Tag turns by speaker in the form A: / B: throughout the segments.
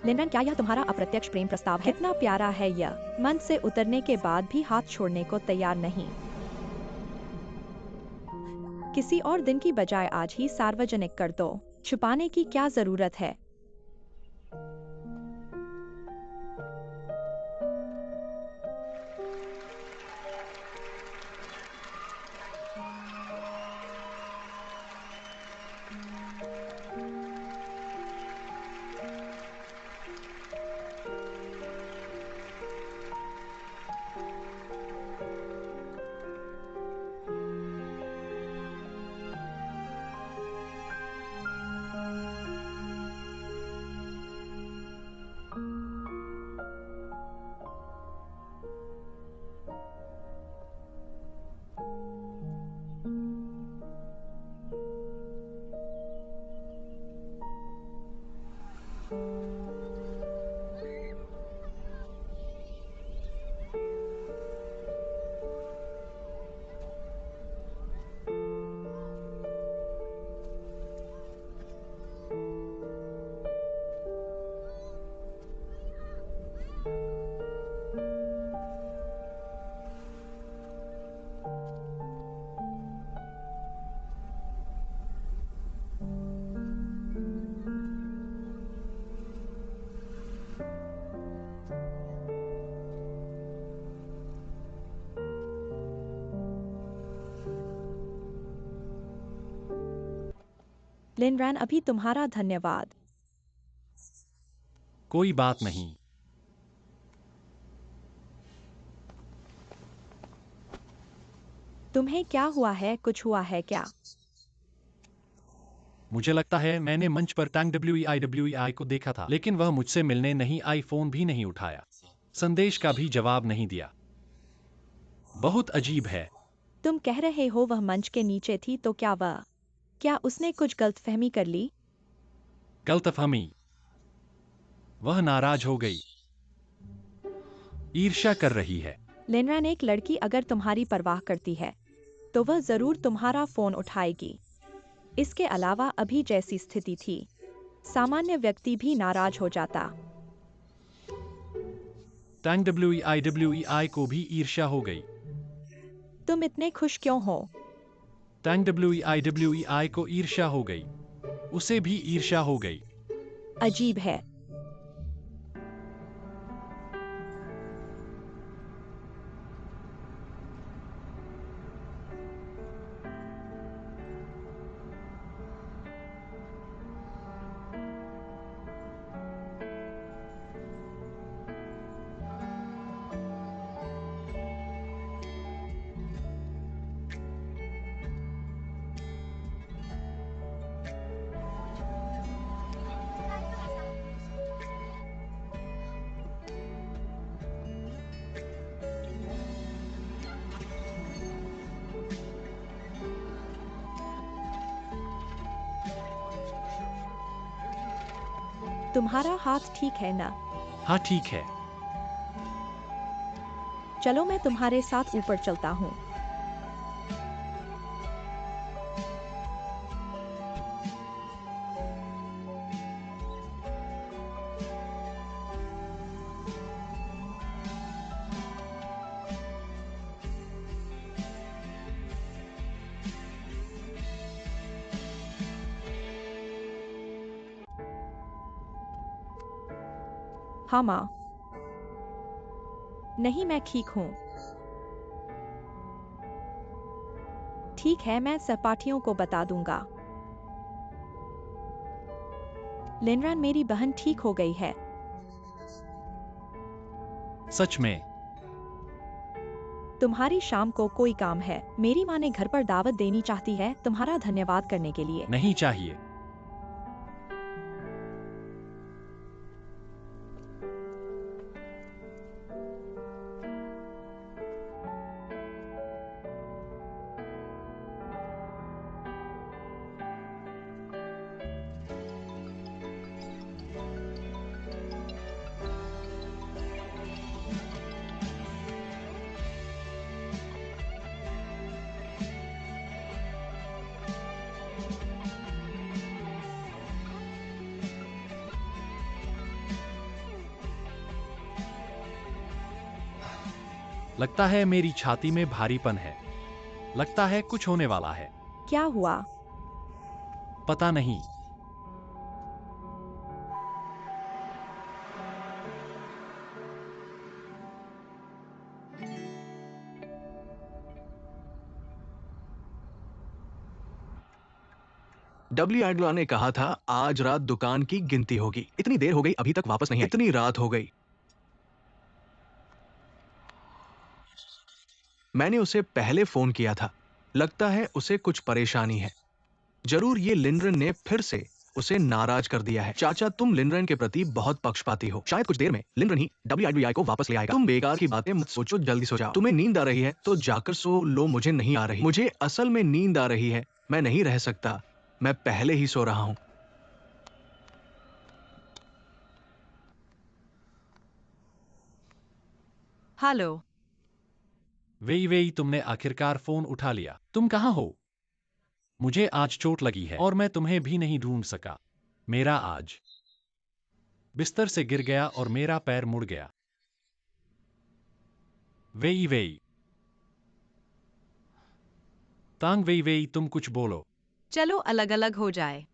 A: लिनरन, क्या यह तुम्हारा अप्रत्यक्ष प्रेम प्रस्ताव है? कितना प्यारा है यह। मन से उतरने के बाद भी हाथ छोड़ने को तैयार नहीं। किसी और दिन की बजाय आज ही सार्वजनिक कर दो। छुपाने की क्या जरूरत है? लिनरन, अभी तुम्हारा धन्यवाद।
B: कोई बात नहीं।
A: तुम्हें क्या हुआ है? कुछ हुआ है क्या?
B: मुझे लगता है मैंने मंच पर टैंग WEI को देखा था, लेकिन वह मुझसे मिलने नहीं आई, फोन भी नहीं उठाया, संदेश का भी जवाब नहीं दिया। बहुत अजीब है।
A: तुम कह रहे हो वह मंच के नीचे थी, तो क्या उसने कुछ गलतफहमी कर ली?
B: गलतफहमी? वह नाराज हो गई, ईर्ष्या कर रही है।
A: लिनरन, एक लड़की अगर तुम्हारी परवाह करती है तो वह जरूर तुम्हारा फोन उठाएगी। इसके अलावा अभी जैसी स्थिति थी, सामान्य व्यक्ति भी नाराज हो जाता।
B: टैंग WEI को भी ईर्ष्या हो गई।
A: तुम इतने खुश क्यों हो?
B: टैंग WEI को ईर्ष्या हो गई, उसे भी ईर्ष्या हो गई।
A: अजीब है। तुम्हारा हाथ ठीक है ना?
B: हाँ ठीक है।
A: चलो, मैं तुम्हारे साथ ऊपर चलता हूँ। हाँ माँ। नहीं, मैं ठीक हूँ। ठीक है, मैं सहपाठियों को बता दूंगा। लिनरन, मेरी बहन ठीक हो गई है।
B: सच में?
A: तुम्हारी शाम को कोई काम है? मेरी माँ ने घर पर दावत देनी चाहती है तुम्हारा धन्यवाद करने के लिए।
B: नहीं चाहिए। लगता है मेरी छाती में भारीपन है। लगता है कुछ होने वाला है।
A: क्या हुआ?
B: पता नहीं।
C: डब्ल्यू एडला ने कहा था आज रात दुकान की गिनती होगी। इतनी देर हो गई अभी तक वापस नहीं आई। इतनी रात हो गई। मैंने उसे पहले फोन किया था। लगता है उसे कुछ परेशानी है। जरूर ये लिनरन ने फिर से उसे नाराज कर दिया है। चाचा, तुम लिनरन के प्रति बहुत पक्षपाती हो। शायद कुछ देर में लिनरन ही डब्ल्यूआईडीआई को वापस ले आएगा। तुम बेकार की बातें मत सोचो, जल्दी सो जाओ। तुम्हें नींद आ रही है तो जाकर सो लो। मुझे नहीं आ रही। मुझे असल में नींद आ रही है। मैं नहीं रह सकता। मैं पहले ही सो रहा हूं।
A: हेलो।
B: वेई, तुमने आखिरकार फोन उठा लिया। तुम कहाँ हो? मुझे आज चोट लगी है और मैं तुम्हें भी नहीं ढूंढ सका। मेरा आज बिस्तर से गिर गया और मेरा पैर मुड़ गया। वेई। तांग वेई, तुम कुछ बोलो।
A: चलो अलग अलग हो जाए।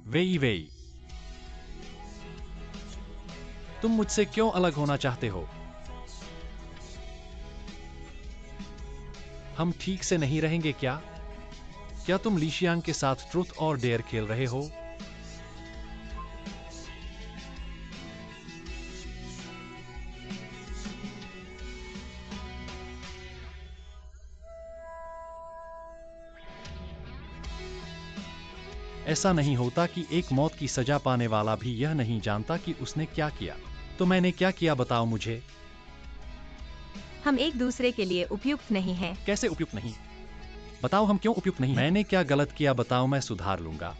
B: वेई, तुम मुझसे क्यों अलग होना चाहते हो? हम ठीक से नहीं रहेंगे क्या? क्या तुम लीशियांग के साथ ट्रुथ और डेयर खेल रहे हो? ऐसा नहीं होता कि एक मौत की सजा पाने वाला भी यह नहीं जानता कि उसने क्या किया। तो मैंने क्या किया, बताओ मुझे।
A: हम एक दूसरे के लिए उपयुक्त नहीं हैं।
B: कैसे उपयुक्त नहीं? बताओ हम क्यों उपयुक्त नहीं? मैंने क्या गलत किया बताओ, मैं सुधार लूंगा।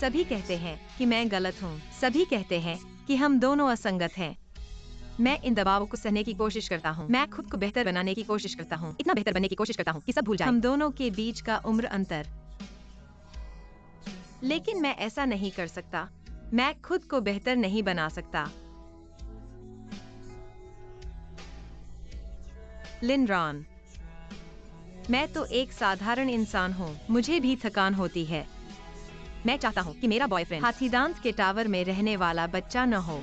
A: सभी कहते हैं कि मैं गलत हूँ। सभी कहते हैं कि हम दोनों असंगत हैं। मैं इन दबावों को सहने की कोशिश करता हूँ। मैं खुद को बेहतर बनाने की कोशिश करता हूँ। इतना बेहतर बनने की कोशिश करता हूँ कि सब भूल जाएं। हम दोनों के बीच का उम्र अंतर। लेकिन मैं ऐसा नहीं कर सकता। मैं खुद को बेहतर नहीं बना सकता। लिनरॉन, मैं तो एक साधारण इंसान हूँ। मुझे भी थकान होती है। मैं चाहता हूँ कि मेरा बॉयफ्रेंड हाथीदांत के टावर में रहने वाला बच्चा न हो।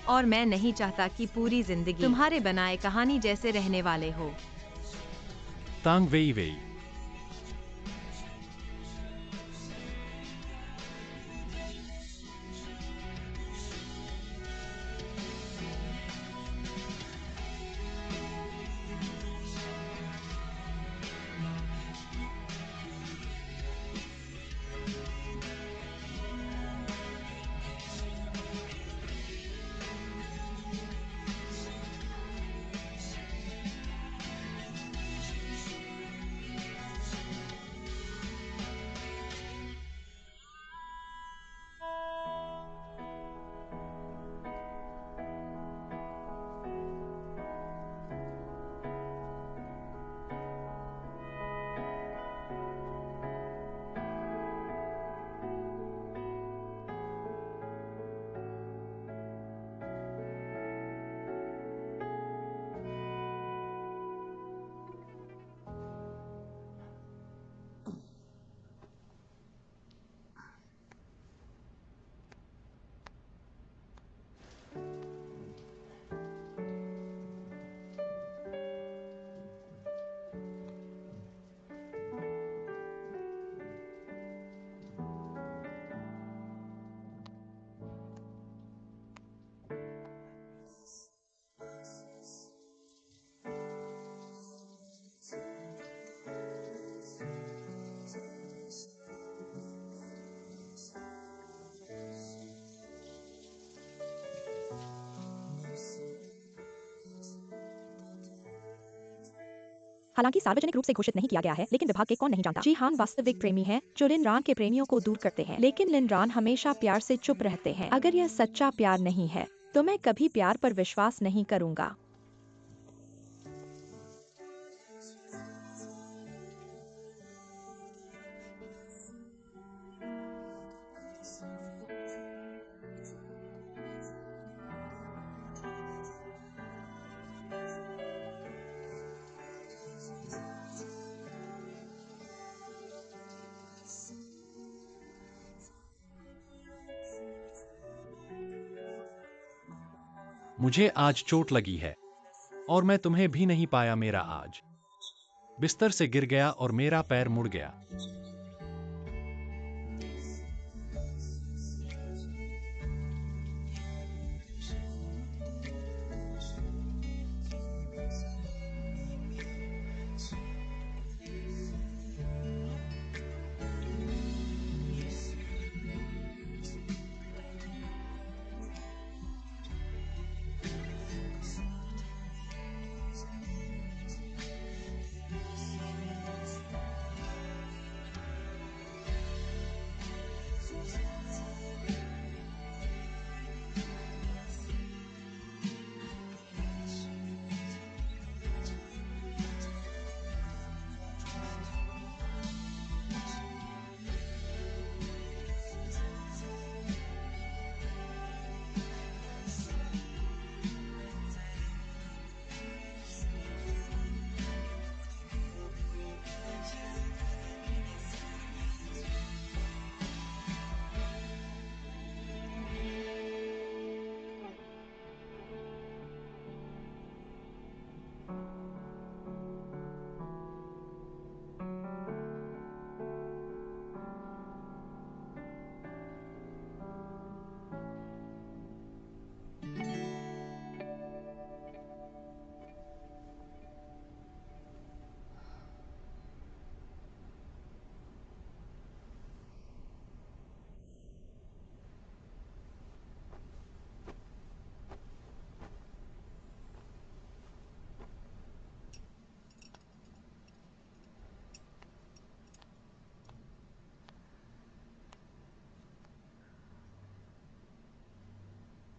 A: और मैं नहीं चाहता कि पूरी जिंदगी तुम्हारे बनाए कहानी जैसे रहने वाले हो।
B: तांग वेई।
D: हालांकि सार्वजनिक रूप से घोषित नहीं किया गया है, लेकिन विभाग के कौन नहीं जानता। जीहान वास्तविक प्रेमी हैं जो लिन रान के प्रेमियों को दूर करते हैं, लेकिन लिन रान हमेशा प्यार से चुप रहते हैं। अगर यह सच्चा प्यार नहीं है तो मैं कभी प्यार पर विश्वास नहीं करूंगा।
B: मुझे आज चोट लगी है और मैं तुम्हें भी नहीं पाया। मेरा आज बिस्तर से गिर गया और मेरा पैर मुड़ गया।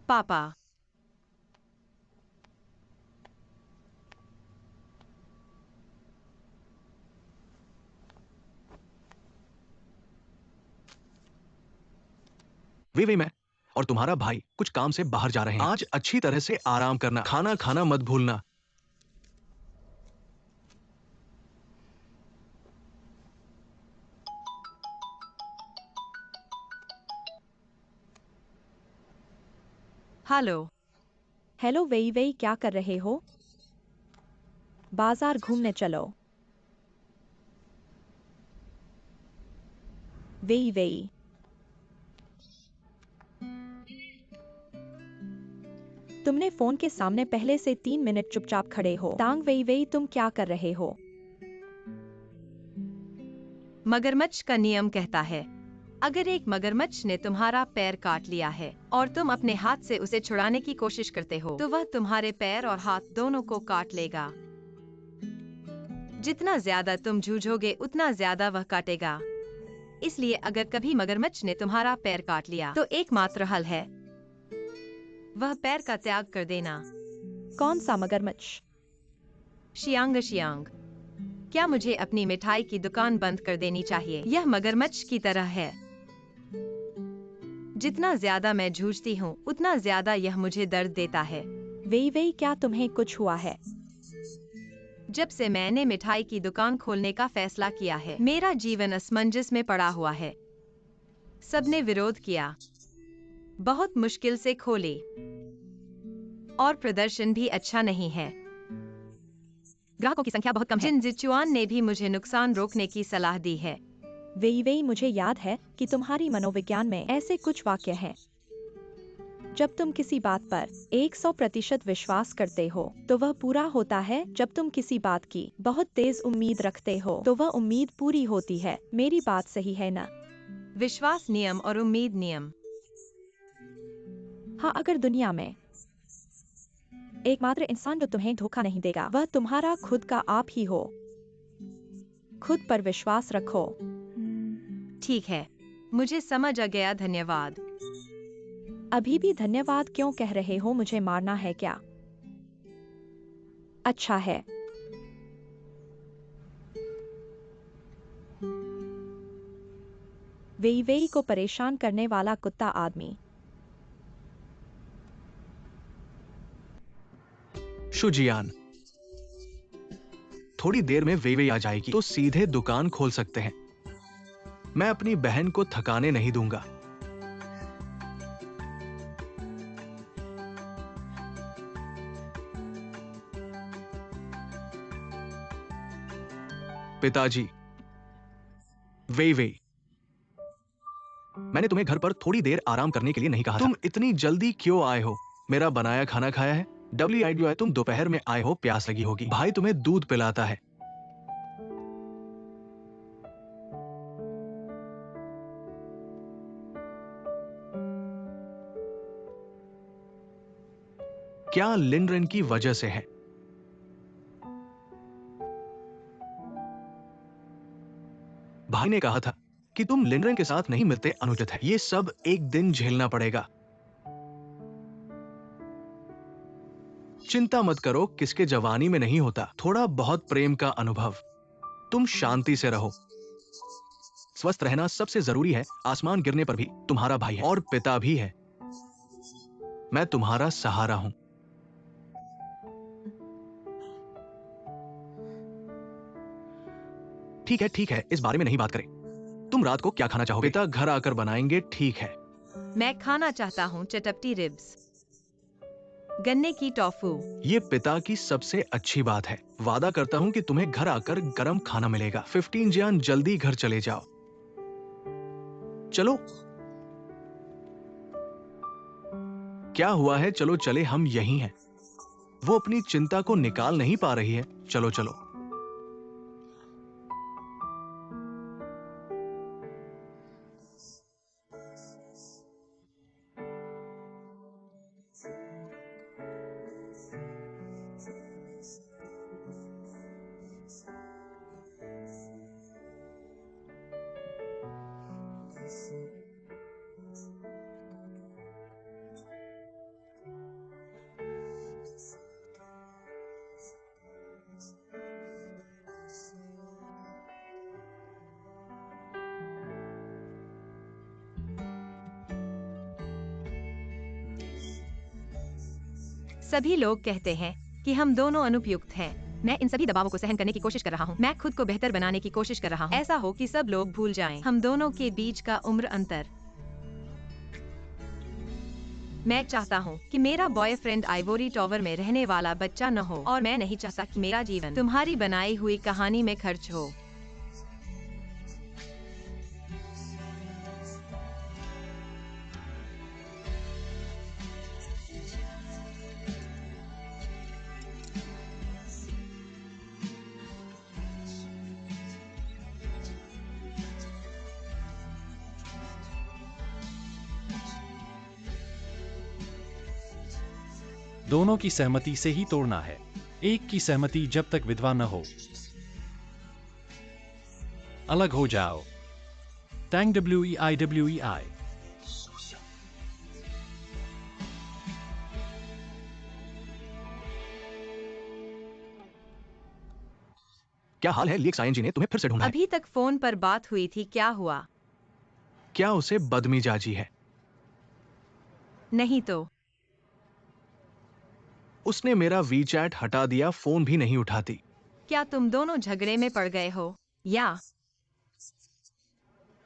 A: पापा,
C: वे मैं और तुम्हारा भाई कुछ काम से बाहर जा रहे हैं। आज अच्छी तरह से आराम करना, खाना खाना मत भूलना।
A: हेलो।
D: हेलो वेई वेई, क्या कर रहे हो? बाजार घूमने चलो। वेई वेई, तुमने फोन के सामने पहले से 3 मिनट चुपचाप खड़े हो। तांग वेई वेई, तुम क्या कर रहे हो?
A: मगरमच्छ का नियम कहता है, अगर एक मगरमच्छ ने तुम्हारा पैर काट लिया है और तुम अपने हाथ से उसे छुड़ाने की कोशिश करते हो, तो वह तुम्हारे पैर और हाथ दोनों को काट लेगा। जितना ज्यादा तुम जूझोगे उतना ज्यादा वह काटेगा। इसलिए अगर कभी मगरमच्छ ने तुम्हारा पैर काट लिया तो एकमात्र हल है वह पैर का त्याग कर देना।
D: कौन सा मगरमच्छ?
A: शियांग शियांग, क्या मुझे अपनी मिठाई की दुकान बंद कर देनी चाहिए? यह मगरमच्छ की तरह है। जितना ज्यादा मैं जूझती हूँ उतना ज्यादा यह मुझे दर्द देता है।
D: वेई वेई, क्या तुम्हें कुछ हुआ है?
A: जब से मैंने मिठाई की दुकान खोलने का फैसला किया है, मेरा जीवन असमंजस में पड़ा हुआ है। सबने विरोध किया, बहुत मुश्किल से खोली और प्रदर्शन भी अच्छा नहीं है।
D: ग्राहकों की संख्या बहुत कम है।
A: जिन जिचुआन ने भी मुझे नुकसान रोकने की सलाह दी है।
D: वेई वेई, मुझे याद है कि तुम्हारी मनोविज्ञान में ऐसे कुछ वाक्य हैं। जब तुम किसी बात पर 100% विश्वास करते हो तो वह पूरा होता है। जब तुम किसी बात की बहुत तेज उम्मीद रखते हो तो वह उम्मीद पूरी होती है। मेरी बात सही है ना?
A: विश्वास नियम और उम्मीद नियम।
D: हाँ, अगर दुनिया में एकमात्र इंसान जो तुम्हें धोखा नहीं देगा वह तुम्हारा खुद का आप ही हो, खुद पर विश्वास रखो।
A: ठीक है, मुझे समझ आ गया, धन्यवाद।
D: अभी भी धन्यवाद क्यों कह रहे हो? मुझे मारना है क्या? अच्छा है। वेई वेई को परेशान करने वाला कुत्ता आदमी।
C: शुजियान, थोड़ी देर में वेई वेई आ जाएगी तो सीधे दुकान खोल सकते हैं। मैं अपनी बहन को थकाने नहीं दूंगा। पिताजी, वेई वेई, मैंने तुम्हें घर पर थोड़ी देर आराम करने के लिए नहीं कहा था। तुम इतनी जल्दी क्यों आए हो? मेरा बनाया खाना खाया है? WIDI, तुम दोपहर में आए हो, प्यास लगी होगी। भाई तुम्हें दूध पिलाता है। क्या लिनरेन की वजह से है? भाई ने कहा था कि तुम लिनरेन के साथ नहीं मिलते अनुचित है। ये सब एक दिन झेलना पड़ेगा। चिंता मत करो, किसके जवानी में नहीं होता थोड़ा बहुत प्रेम का अनुभव। तुम शांति से रहो। स्वस्थ रहना सबसे जरूरी है। आसमान गिरने पर भी तुम्हारा भाई है और पिता भी है। मैं तुम्हारा सहारा हूं। ठीक है, इस बारे में नहीं बात करें। तुम रात को क्या खाना चाहोगे? पिता घर आकर बनाएंगे, ठीक है।
A: मैं खाना चाहता हूँ चटपटी रिब्स, गन्ने की टॉफू।
C: ये पिता की सबसे अच्छी बात है। वादा करता हूं कि तुम्हें घर आकर गरम खाना मिलेगा। 15 जियान, जल्दी घर चले जाओ। चलो। क्या हुआ है? चलो चले, हम यहीं हैं। वो अपनी चिंता को निकाल नहीं पा रही है। चलो चलो।
A: सभी लोग कहते हैं कि हम दोनों अनुपयुक्त हैं। मैं इन सभी दबावों को सहन करने की कोशिश कर रहा हूँ। मैं खुद को बेहतर बनाने की कोशिश कर रहा हूँ। ऐसा हो कि सब लोग भूल जाएं हम दोनों के बीच का उम्र अंतर। मैं चाहता हूँ कि मेरा बॉयफ्रेंड आइवोरी टॉवर में रहने वाला बच्चा न हो, और मैं नहीं चाहता कि मेरा जीवन तुम्हारी बनाई हुई कहानी में खर्च हो।
B: दोनों की सहमति से ही तोड़ना है। एक की सहमति जब तक विधवा न हो। अलग हो जाओ। Tang WEI।
C: क्या हाल है? लिएक्स ING ने तुम्हें फिर से ढूंढा है।
A: अभी तक फोन पर बात हुई थी, क्या हुआ?
C: क्या उसे बदमिजाजी है?
A: नहीं तो।
C: उसने मेरा WeChat हटा दिया, फोन भी नहीं उठाती।
A: क्या तुम दोनों झगड़े में पड़ गए हो या?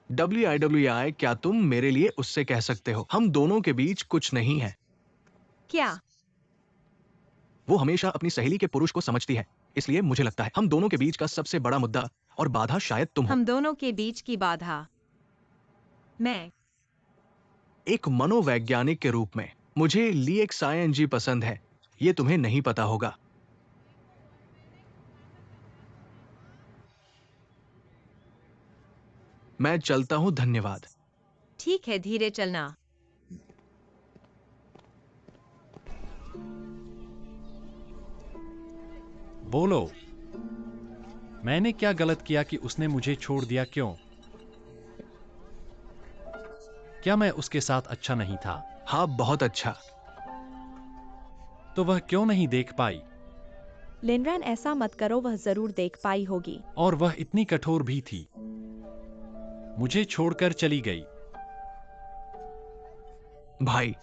C: WIWI, क्या तुम मेरे लिए उससे कह सकते हो? हम दोनों के बीच कुछ नहीं है।
A: क्या?
C: वो हमेशा अपनी सहेली के पुरुष को समझती है, इसलिए मुझे लगता है हम दोनों के बीच का सबसे बड़ा मुद्दा और बाधा शायद तुम हो।
A: हम दोनों के बीच की बाधा। मैं
C: एक मनोवैज्ञानिक के रूप में मुझे लिएक्स ING पसंद है। ये तुम्हें नहीं पता होगा। मैं चलता हूं, धन्यवाद।
A: ठीक है, धीरे चलना।
B: बोलो। मैंने क्या गलत किया कि उसने मुझे छोड़ दिया? क्यों? क्या मैं उसके साथ अच्छा नहीं था?
C: हाँ, बहुत अच्छा।
B: तो वह क्यों नहीं देख पाई?
D: लिनरन, ऐसा मत करो, वह जरूर देख पाई होगी।
B: और वह इतनी कठोर भी थी। मुझे छोड़कर चली गई।
C: भाई,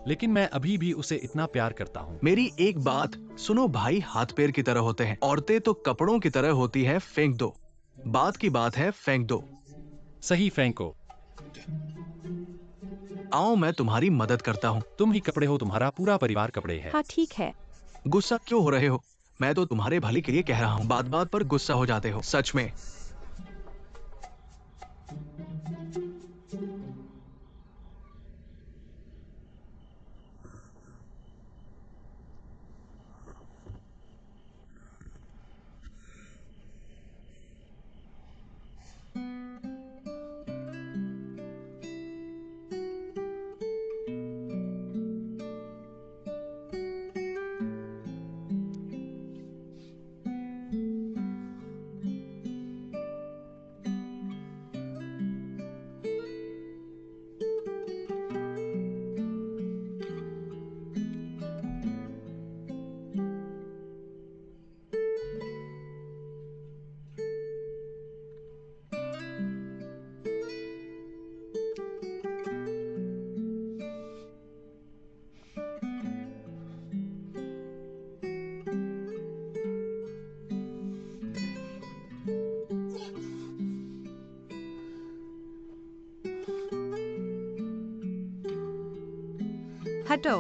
B: लेकिन मैं अभी भी उसे इतना प्यार करता हूँ।
C: मेरी एक बात सुनो भाई, हाथ पैर की तरह होते हैं, औरतें तो कपड़ों की तरह होती है, फेंक दो। बात की बात है, फेंक दो।
B: सही, फेंको।
C: आओ, मैं तुम्हारी मदद करता हूँ।
B: तुम ही कपड़े हो, तुम्हारा पूरा परिवार कपड़े है।
D: हाँ ठीक है।
C: गुस्सा क्यों हो रहे हो? मैं तो तुम्हारे भले के लिए कह रहा हूँ, बात बात पर गुस्सा हो जाते हो, सच में।
A: हटो।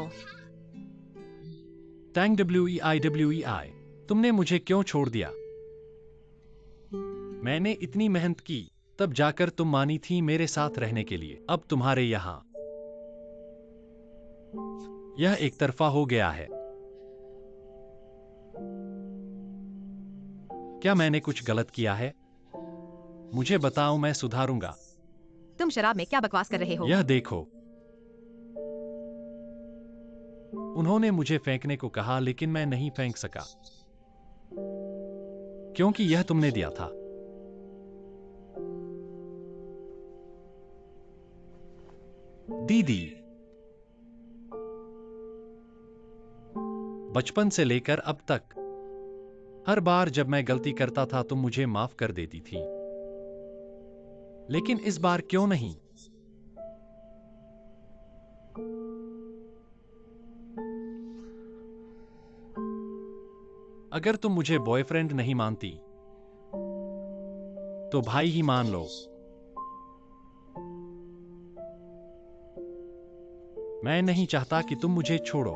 B: Tang WEI। तुमने मुझे क्यों छोड़ दिया? मैंने इतनी मेहनत की, तब जाकर तुम मानी थी मेरे साथ रहने के लिए। अब तुम्हारे यहाँ यह एक तरफा हो गया है। क्या मैंने कुछ गलत किया है? मुझे बताओ, मैं सुधारूंगा।
A: तुम शराब में क्या बकवास कर रहे हो?
B: यह देखो। उन्होंने मुझे फेंकने को कहा, लेकिन मैं नहीं फेंक सका क्योंकि यह तुमने दिया था। दीदी, बचपन से लेकर अब तक हर बार जब मैं गलती करता था तुम मुझे माफ कर देती थी, लेकिन इस बार क्यों नहीं? अगर तुम मुझे बॉयफ्रेंड नहीं मानती तो भाई ही मान लो। मैं नहीं चाहता कि तुम मुझे छोड़ो।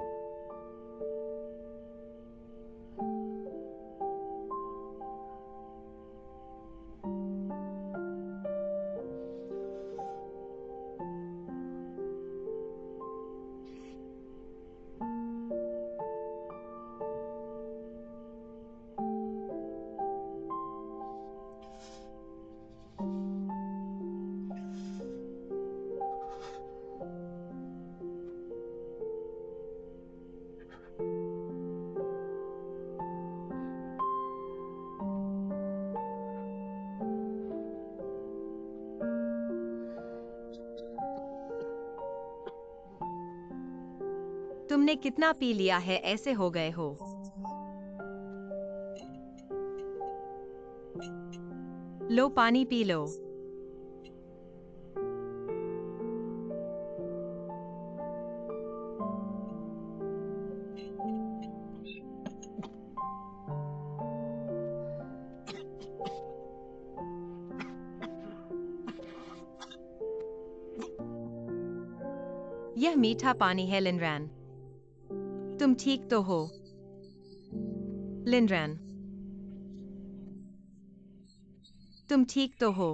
A: तुमने कितना पी लिया है, ऐसे हो गए हो? लो, पानी पी लो। यह मीठा पानी है लिनरैन। तुम ठीक तो हो लिनरैन? तुम ठीक तो हो?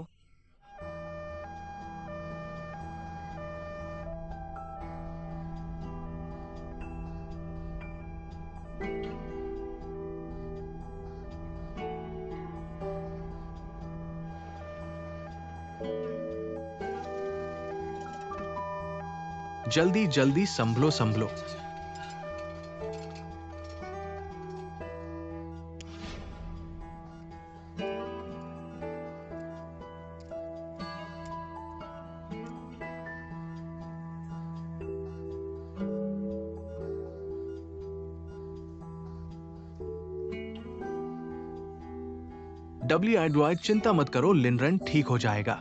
C: जल्दी जल्दी संभलो संभलो। डब्ल्यू एडवाइड, चिंता मत करो, लिनरन ठीक हो जाएगा।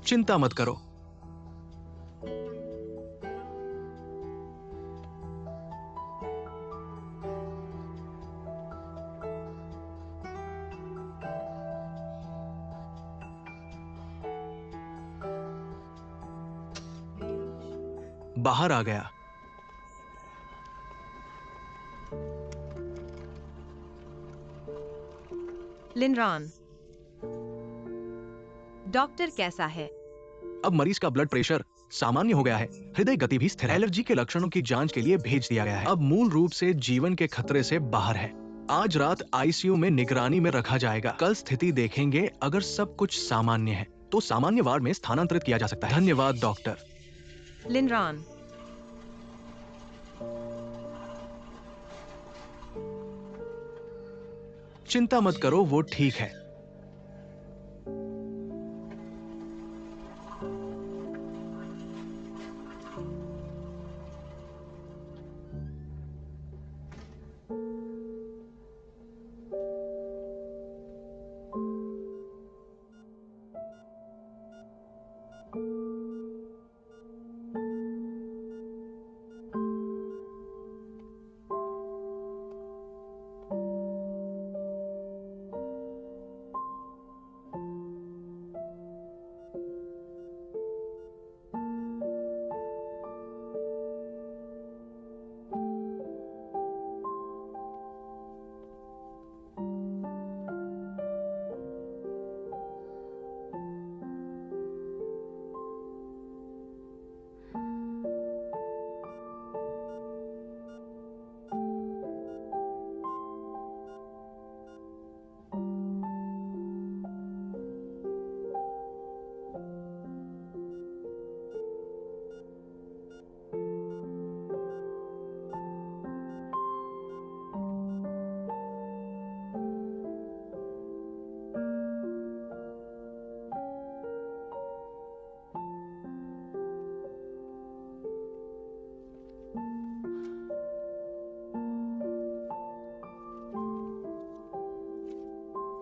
C: चिंता मत करो। बाहर आ गया।
A: लिनरॉन, डॉक्टर कैसा है?
C: अब मरीज का ब्लड प्रेशर सामान्य हो गया है, हृदय गति भी स्थिर है। एलर्जी के लक्षणों की जांच के लिए भेज दिया गया है। अब मूल रूप से जीवन के खतरे से बाहर है। आज रात आईसीयू में निगरानी में रखा जाएगा। कल स्थिति देखेंगे, अगर सब कुछ सामान्य है तो सामान्य वार्ड में स्थानांतरित किया जा सकता है। धन्यवाद डॉक्टर।
A: लिनरॉन,
C: चिंता मत करो, वो ठीक है।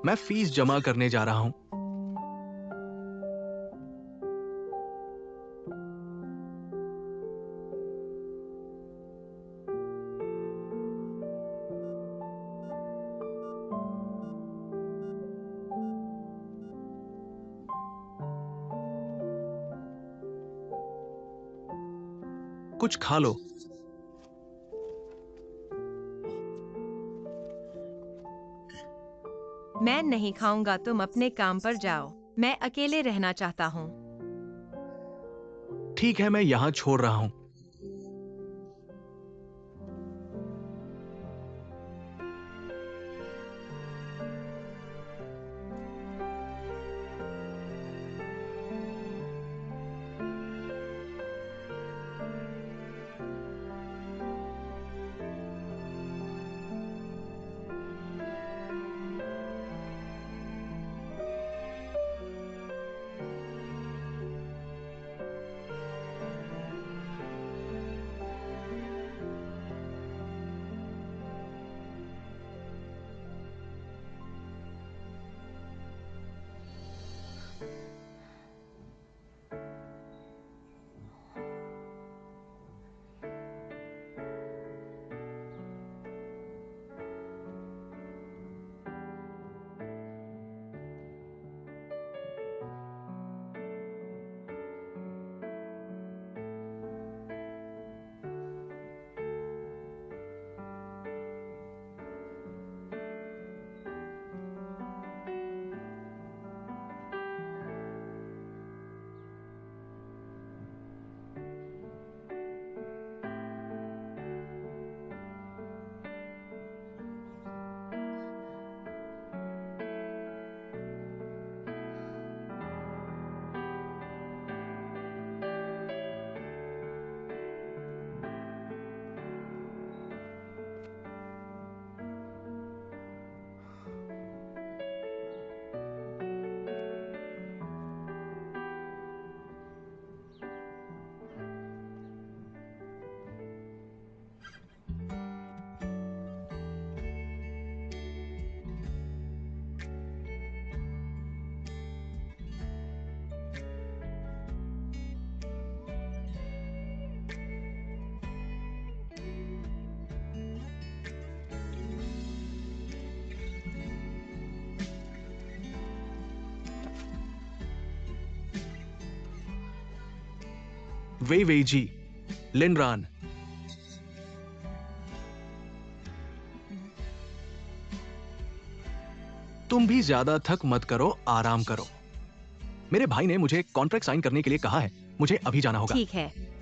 C: मैं फीस जमा करने जा रहा हूं। कुछ खा लो।
A: मैं नहीं खाऊंगा, तुम अपने काम पर जाओ। मैं अकेले रहना चाहता हूँ।
C: ठीक है, मैं यहां छोड़ रहा हूं। वे वे जी, लिनरान। तुम भी ज्यादा थक मत करो, आराम करो। मेरे भाई ने मुझे कॉन्ट्रैक्ट साइन करने के लिए कहा है, मुझे अभी जाना होगा।
A: ठीक है।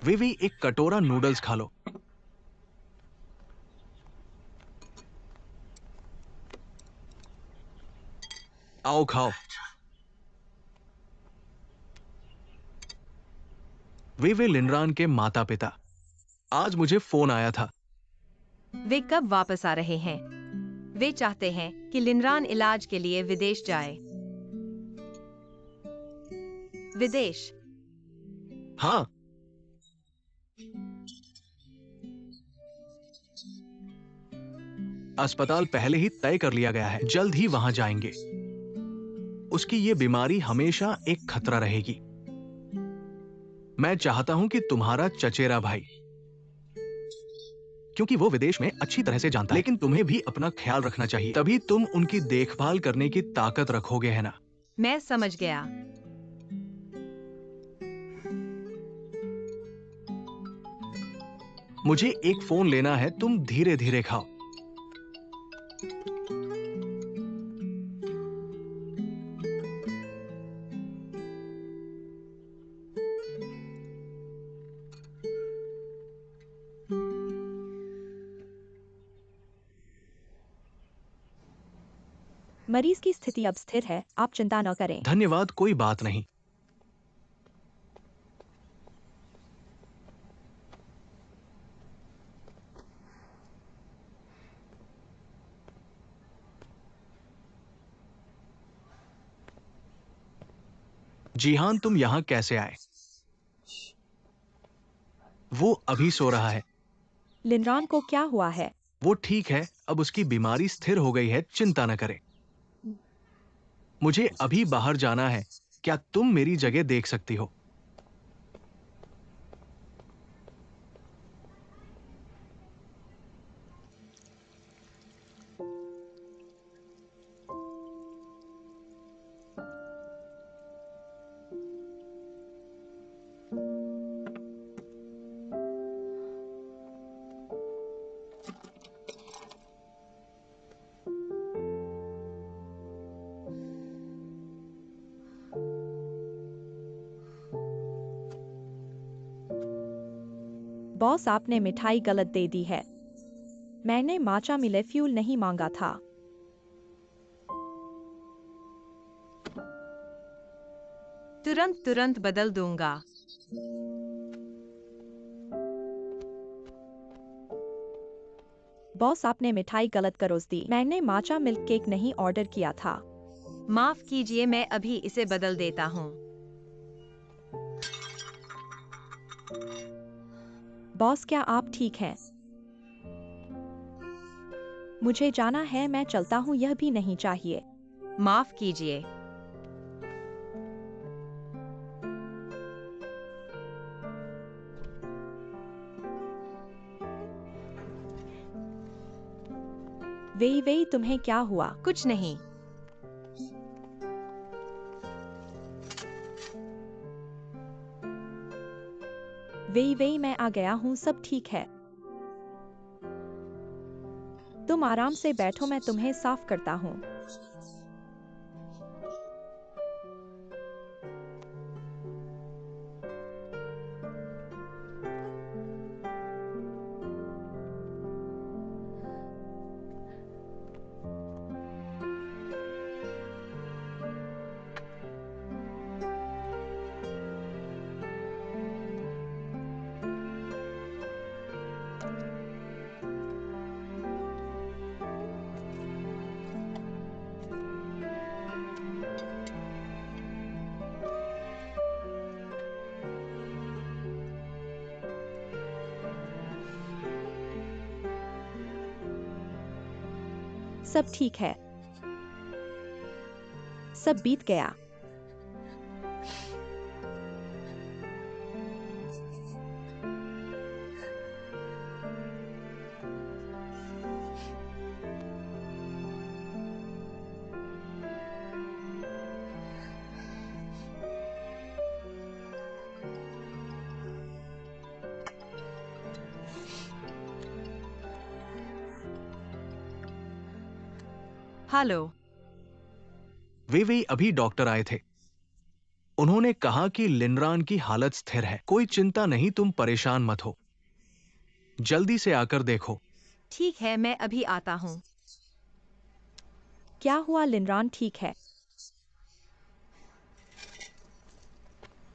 C: वे एक कटोरा नूडल्स खा लो। आओ खाओ। वे लिनरान के माता पिता। आज मुझे फोन आया था।
A: वे कब वापस आ रहे हैं? वे चाहते हैं कि लिनरान इलाज के लिए विदेश जाए। विदेश?
C: हाँ, अस्पताल पहले ही तय कर लिया गया है, जल्द ही वहां जाएंगे। उसकी ये बीमारी हमेशा एक खतरा रहेगी। मैं चाहता हूं कि तुम्हारा चचेरा भाई, क्योंकि वो विदेश में अच्छी तरह से जानता है, लेकिन तुम्हें भी अपना ख्याल रखना चाहिए, तभी तुम उनकी देखभाल करने की ताकत रखोगे, है ना?
A: मैं समझ गया।
C: मुझे एक फोन लेना है, तुम धीरे धीरे खाओ।
D: मरीज की स्थिति अब स्थिर है, आप चिंता न करें।
C: धन्यवाद, कोई बात नहीं। जीहान, तुम यहां कैसे आए? वो अभी सो रहा है।
D: लिनरान को क्या हुआ है?
C: वो ठीक है, अब उसकी बीमारी स्थिर हो गई है, चिंता न करें। मुझे अभी बाहर जाना है, क्या तुम मेरी जगह देख सकती हो?
D: बॉस, आपने मिठाई गलत दे दी है। मैंने माचा मिले फ्यूल नहीं मांगा था।
A: तुरंत तुरंत बदल दूंगा।
D: बॉस, आपने मिठाई गलत करोस दी। मैंने माचा मिल्क केक नहीं ऑर्डर किया था।
A: माफ कीजिए, मैं अभी इसे बदल देता हूँ।
D: बॉस, क्या आप ठीक हैं? मुझे जाना है, मैं चलता हूँ, यह भी नहीं चाहिए।
A: माफ कीजिए।
D: वे तुम्हें क्या हुआ?
A: कुछ नहीं।
D: वे मैं आ गया हूँ, सब ठीक है। तुम आराम से बैठो, मैं तुम्हें साफ करता हूँ। सब ठीक है। सब बीत गया।
A: हेलो।
C: वे अभी डॉक्टर आए थे। उन्होंने कहा कि लिनरान की हालत स्थिर है। कोई चिंता नहीं, तुम परेशान मत हो। जल्दी से आकर देखो।
A: ठीक है, मैं अभी आता हूँ।
D: क्या हुआ लिनरान ठीक है?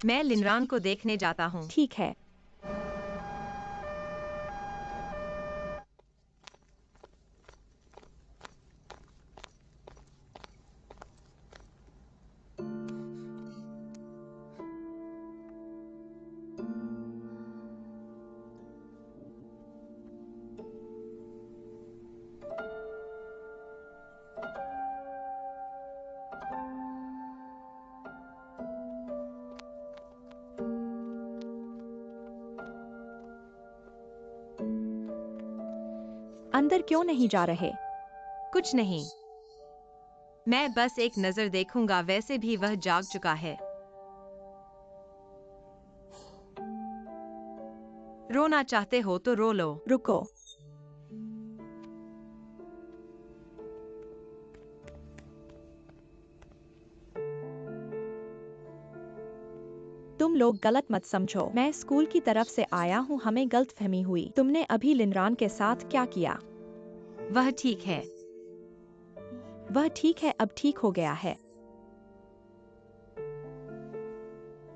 A: मैं लिनरान को देखने जाता हूँ।
D: ठीक है। अंदर क्यों नहीं जा रहे?
A: कुछ नहीं, मैं बस एक नजर देखूंगा। वैसे भी वह जाग चुका है। रोना चाहते हो तो रो लो।
D: रुको। तुम लोग गलत मत समझो। मैं स्कूल की तरफ से आया हूँ, हमें गलतफहमी हुई। तुमने अभी लिनरान के साथ क्या किया?
A: वह ठीक है।
D: वह ठीक है, अब ठीक हो गया है।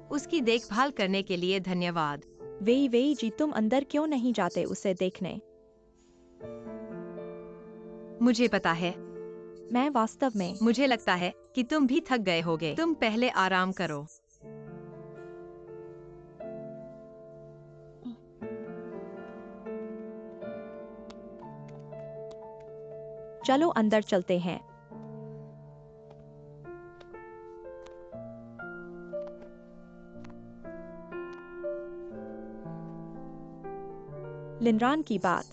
A: उसकी देखभाल करने के लिए धन्यवाद।
D: वे जी, तुम अंदर क्यों नहीं जाते उसे देखने?
A: मुझे पता है।
D: मैं वास्तव में
A: मुझे लगता है कि तुम भी थक गए होगे। तुम पहले आराम करो।
D: चलो अंदर चलते हैं। लिनरान की बात।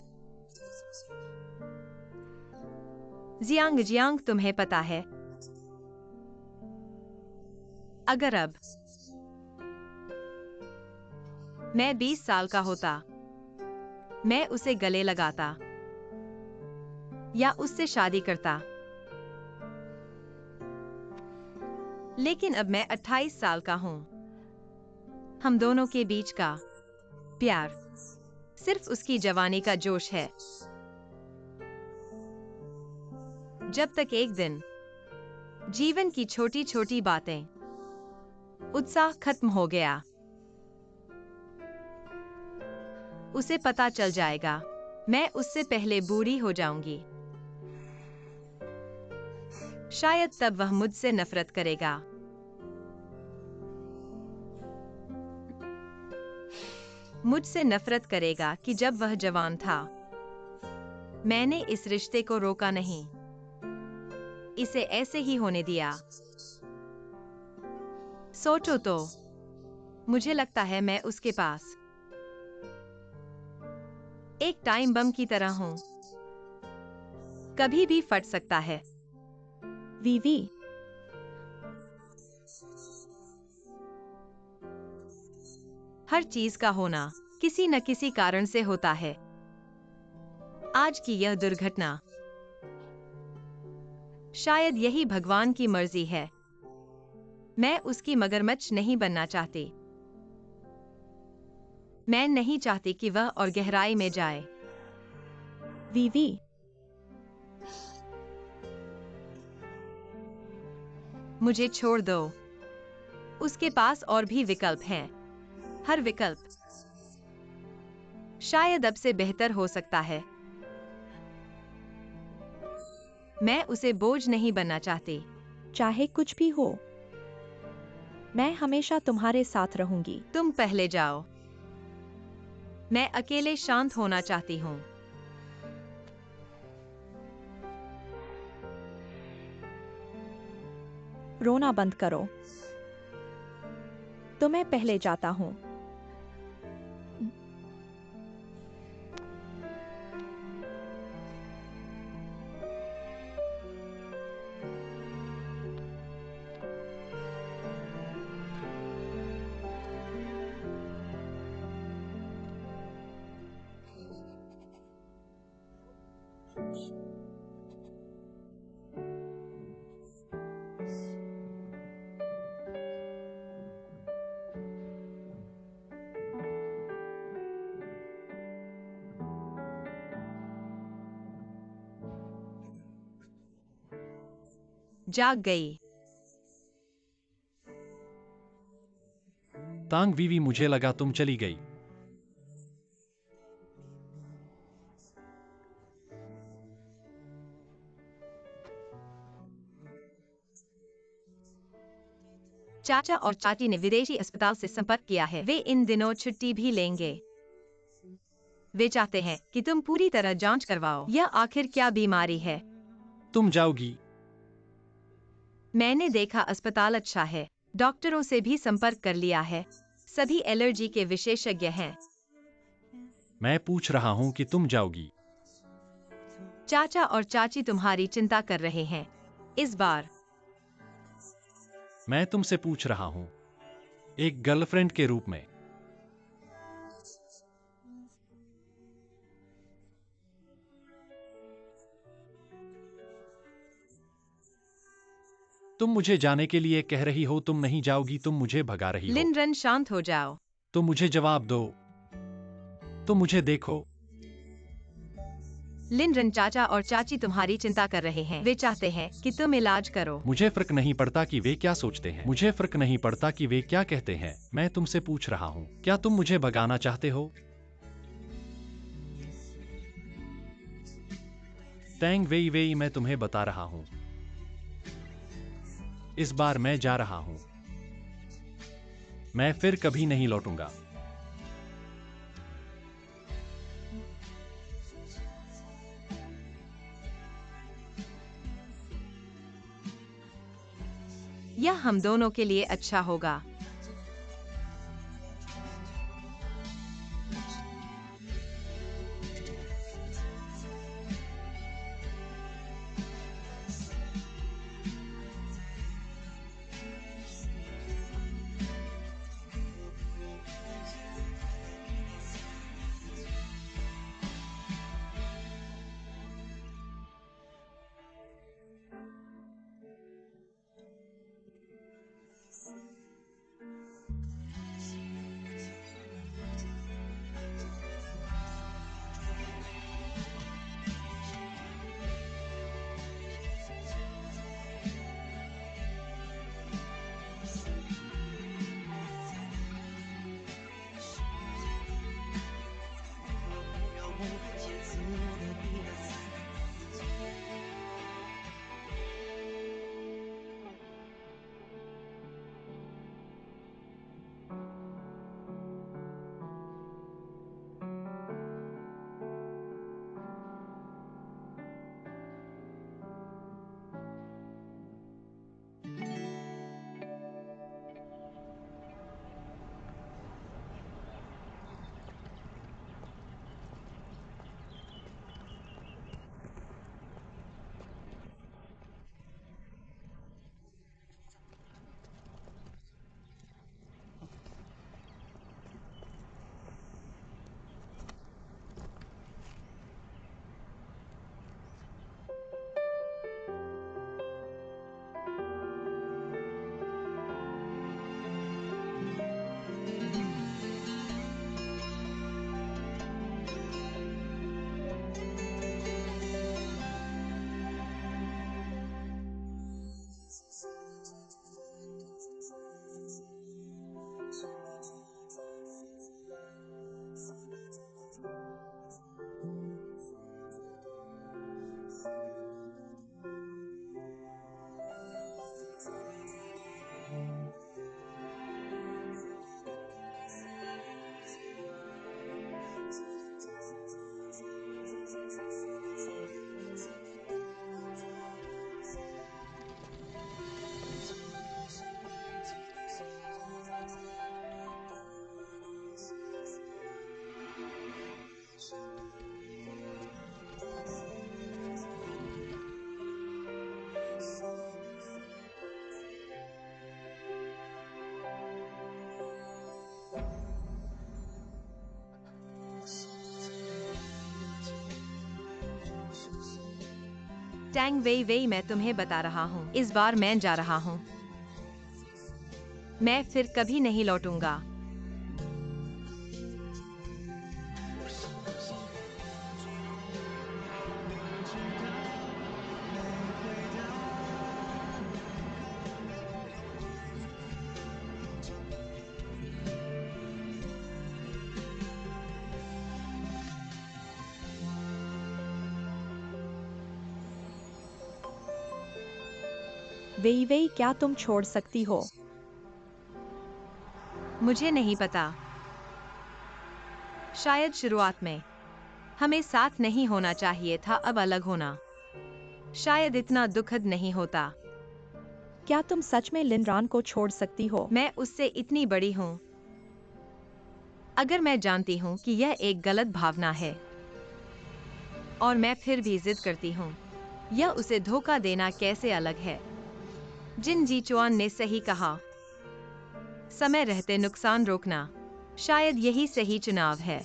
A: जियांग, तुम्हें पता है, अगर अब मैं 20 साल का होता, मैं उसे गले लगाता या उससे शादी करता। लेकिन अब मैं 28 साल का हूं। हम दोनों के बीच का प्यार सिर्फ उसकी जवानी का जोश है। जब तक एक दिन जीवन की छोटी छोटी बातें, उत्साह खत्म हो गया, उसे पता चल जाएगा मैं उससे पहले बूढ़ी हो जाऊंगी। शायद तब वह मुझसे नफरत करेगा। मुझसे नफरत करेगा कि जब वह जवान था, मैंने इस रिश्ते को रोका नहीं, इसे ऐसे ही होने दिया। सोचो तो, मुझे लगता है मैं उसके पास एक टाइम बम की तरह हूं, कभी भी फट सकता है।
D: वीवी,
A: हर चीज का होना किसी न किसी कारण से होता है। आज की यह दुर्घटना, शायद यही भगवान की मर्जी है। मैं उसकी मगरमच्छ नहीं बनना चाहती। मैं नहीं चाहती कि वह और गहराई में जाए।
D: वीवी,
A: मुझे छोड़ दो। उसके पास और भी विकल्प हैं। हर विकल्प शायद अब से बेहतर हो सकता है। मैं उसे बोझ नहीं बनना चाहती।
D: चाहे कुछ भी हो, मैं हमेशा तुम्हारे साथ रहूंगी।
A: तुम पहले जाओ। मैं अकेले शांत होना चाहती हूँ।
D: रोना बंद करो। तो मैं पहले जाता हूँ।
A: जाग गई।
B: तांग वीवी, मुझे लगा तुम चली गई।
A: चाचा और चाची ने विदेशी अस्पताल से संपर्क किया है। वे इन दिनों छुट्टी भी लेंगे। वे चाहते हैं कि तुम पूरी तरह जांच करवाओ। यह आखिर क्या बीमारी है?
B: तुम जाओगी?
A: मैंने देखा अस्पताल अच्छा है। डॉक्टरों से भी संपर्क कर लिया है। सभी एलर्जी के विशेषज्ञ हैं।
B: मैं पूछ रहा हूँ कि तुम जाओगी।
A: चाचा और चाची तुम्हारी चिंता कर रहे हैं। इस बार
B: मैं तुमसे पूछ रहा हूँ, एक गर्लफ्रेंड के रूप में। तुम मुझे जाने के लिए कह रही हो, तुम नहीं जाओगी, तुम मुझे भगा रही हो।
A: लिनरन, शांत हो जाओ।
B: तो मुझे जवाब दो। तो मुझे देखो।
A: लिनरन, चाचा और चाची तुम्हारी चिंता कर रहे हैं। वे चाहते हैं कि तुम इलाज करो।
B: मुझे फर्क नहीं पड़ता कि वे क्या सोचते हैं। मुझे फर्क नहीं पड़ता कि वे क्या कहते हैं। मैं तुमसे पूछ रहा हूँ, क्या तुम मुझे भगाना चाहते हो? तैंग वेई वेई, मैं तुम्हें बता रहा हूँ, इस बार मैं जा रहा हूँ। मैं फिर कभी नहीं लौटूंगा।
A: यह हम दोनों के लिए अच्छा होगा। टैंग वेई वेई, मैं तुम्हें बता रहा हूँ, इस बार मैं जा रहा हूँ। मैं फिर कभी नहीं लौटूंगा।
D: वेई वेई, क्या तुम छोड़ सकती हो?
A: मुझे नहीं पता। शायद शुरुआत में हमें साथ नहीं होना चाहिए था, अब अलग होना शायद इतना दुखद नहीं होता।
D: क्या तुम सच में लिनरान को छोड़ सकती हो?
A: मैं उससे इतनी बड़ी हूँ। अगर मैं जानती हूँ कि यह एक गलत भावना है और मैं फिर भी जिद करती हूँ, यह उसे धोखा देना कैसे अलग है। जिन जीचुआन ने सही कहा, समय रहते नुकसान रोकना शायद यही सही चुनाव है।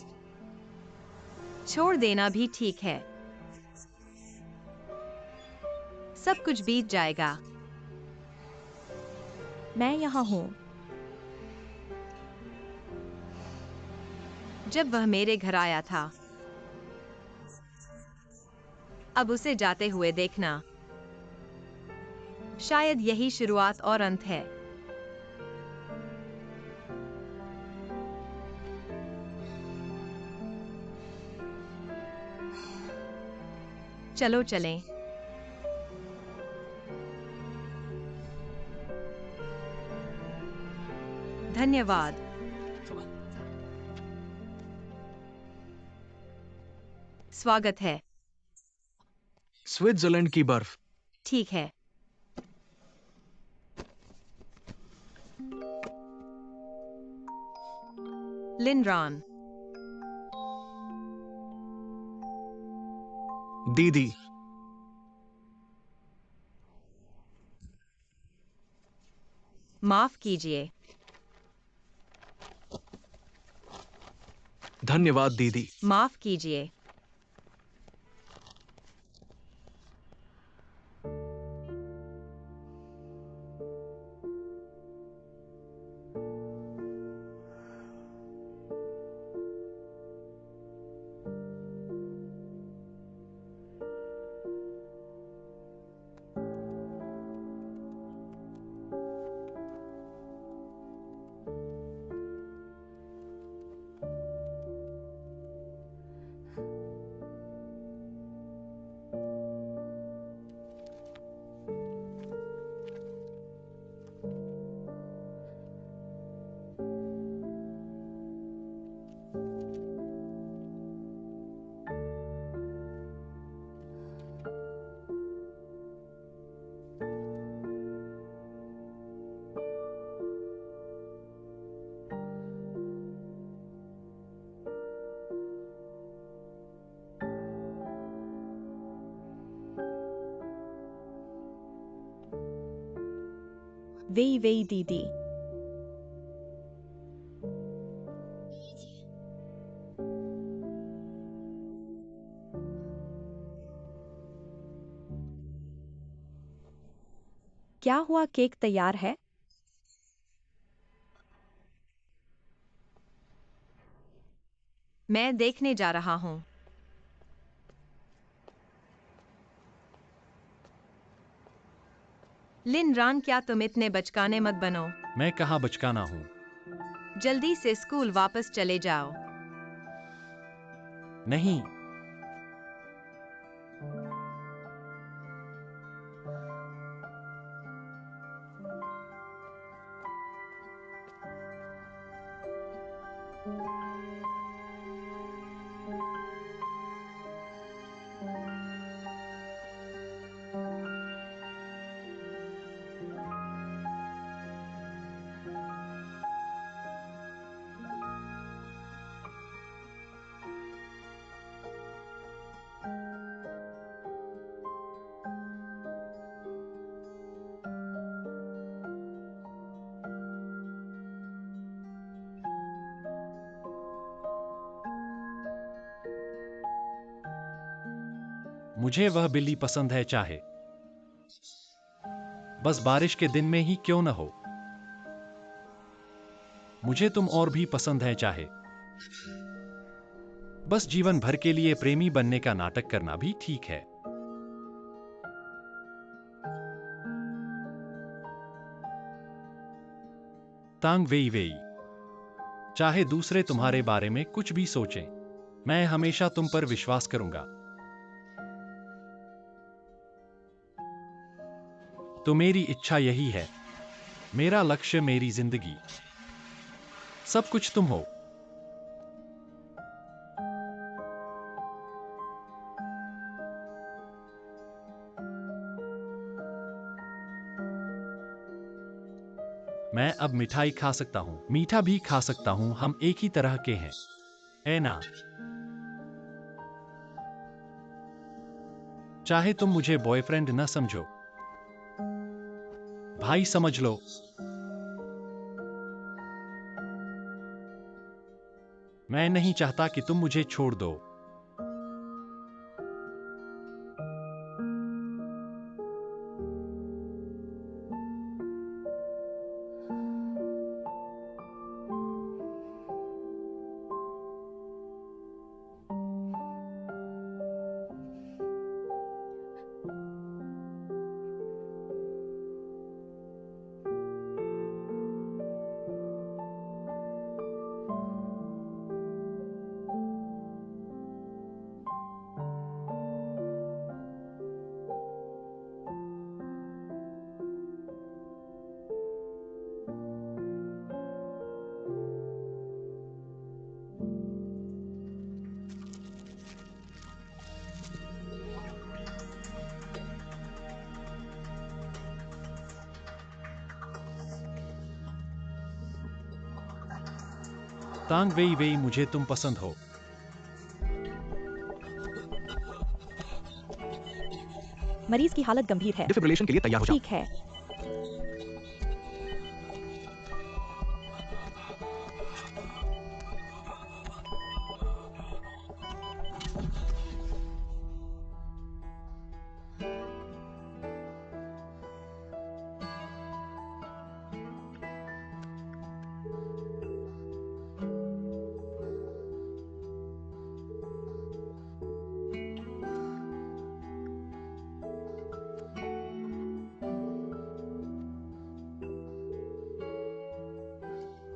A: छोड़ देना भी ठीक है। सब कुछ बीत जाएगा।
D: मैं यहाँ हूँ।
A: जब वह मेरे घर आया था, अब उसे जाते हुए देखना शायद यही शुरुआत और अंत है। चलो चलें। धन्यवाद। स्वागत है।
C: स्विट्जरलैंड की बर्फ।
A: ठीक है। लिनरान।
C: दीदी।
A: माफ कीजिए।
C: धन्यवाद दीदी।
A: माफ कीजिए।
D: वेई वेई दीदी। क्या हुआ, केक तैयार है?
A: मैं देखने जा रहा हूँ। लिनरान, क्या तुम इतने बचकाने मत बनो।
B: मैं कहाँ बचकाना हूँ।
A: जल्दी से स्कूल वापस चले जाओ।
B: नहीं। मुझे वह बिल्ली पसंद है, चाहे बस बारिश के दिन में ही क्यों न हो। मुझे तुम और भी पसंद है, चाहे बस जीवन भर के लिए प्रेमी बनने का नाटक करना भी ठीक है। तांग वेई वेई, चाहे दूसरे तुम्हारे बारे में कुछ भी सोचें, मैं हमेशा तुम पर विश्वास करूंगा। तो मेरी इच्छा यही है, मेरा लक्ष्य, मेरी जिंदगी, सब कुछ तुम हो। मैं अब मिठाई खा सकता हूं, मीठा भी खा सकता हूं, हम एक ही तरह के हैं, है ना? चाहे तुम मुझे बॉयफ्रेंड न समझो, भाई समझ लो। मैं नहीं चाहता कि तुम मुझे छोड़ दो। तांग वेई वेई, मुझे तुम पसंद हो।
D: मरीज की हालत गंभीर है।
C: डिफिब्रिलेशन के लिए तैयार हो जाओ।
D: ठीक है।